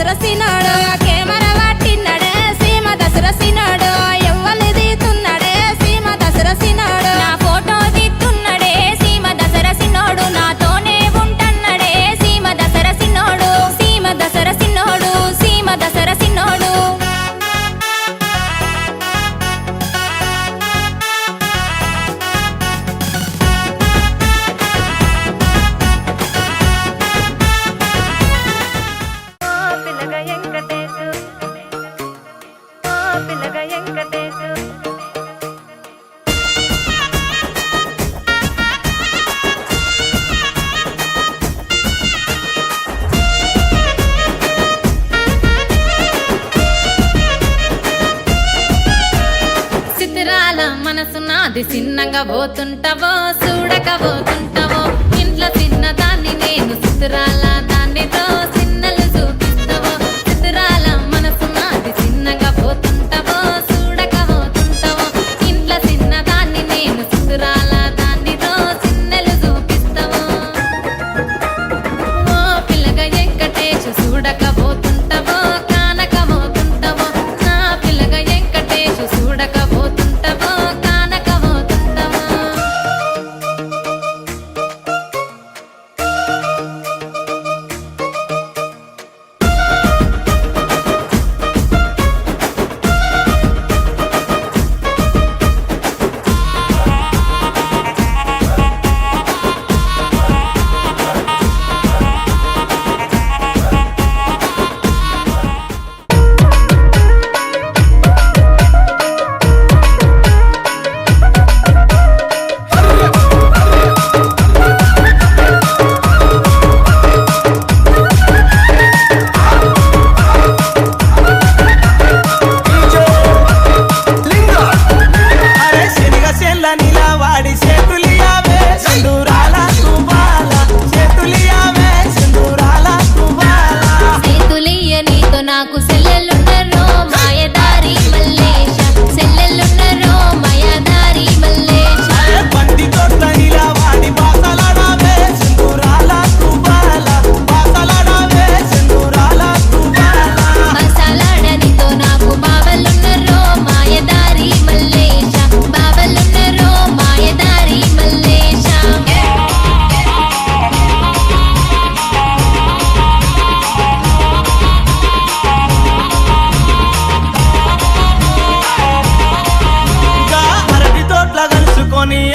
దసరసినాడు camera పట్టిన్నాడే సీమ దసరసినాడు ఎవ్వని తీస్తున్నాడే సీమ దసరసినాడు నా ఫోటో తీస్తున్నాడే సీమ దసరసినోడు నాతోనే ఉంటన్నాడే సీమ దసరసినోడు సీమ దసరసినోడు సీమ దసరసినోడు మనసు నాది చిన్నగా పోతుంటావో చూడక పోతుంటావో ఇంట్లో చిన్నదాన్ని నేను చిత్రాల దానితో చిన్నలు చూపిస్తావో చిత్రాల మనసు నాది చిన్నగా పోతుంటావో చూడక పోతుంటావో ఇంట్లో చిన్నదాన్ని నేను చిత్రాల దానితో చిన్నలు చూపిస్తావో ఓ పిల్లగా వెంకటేశు చూడక పోతుంటావో కానక పోతుంటావో నా పిల్లగా వెంకటేశు చూడక పోతుంటావో నాకు సెల్లెలున్నరో మాయదారి మల్లేశ సెల్లెలున్నరో మాయదారి మల్లేశ బండి తోట నిలవాడి బాసలాడావే సింధూరాల తుబాల బాసలాడావే సింధూరాల తుబాల బాసలాడనితో నాకు బావలున్నరో మాయదారి మల్లేశ బావలున్నరో మాయదారి మల్లేశ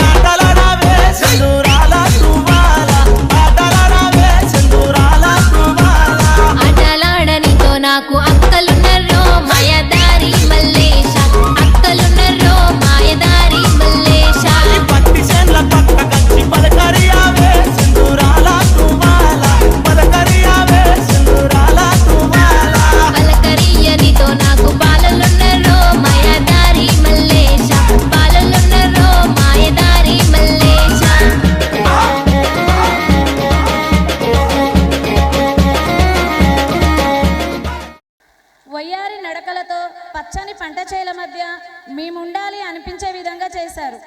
ఆటలాడావే సింధూరాల తుబాల ఆటలాడావే సింధూరాల తుబాల ఆటలాడనితో నాకు అక్కలున్నరో మాయదారి మల్లేశ అక్కలున్నరో మాయదారి మల్లేశ పట్టి చేన్ల పక్క కంచి పలకరియావే సింధూరాల తుబాల పలకరియావే సింధూరాల తుబాల పలకరియనితో నాకు బాలలున్నరో మాయదారి మల్లేశ బాలలున్నరో మాయదారి మల్లేశ వయ్యారి నడకలతో పచ్చని పంట చేల మధ్య మేముండాలి అనిపించే విధంగా చేశారు.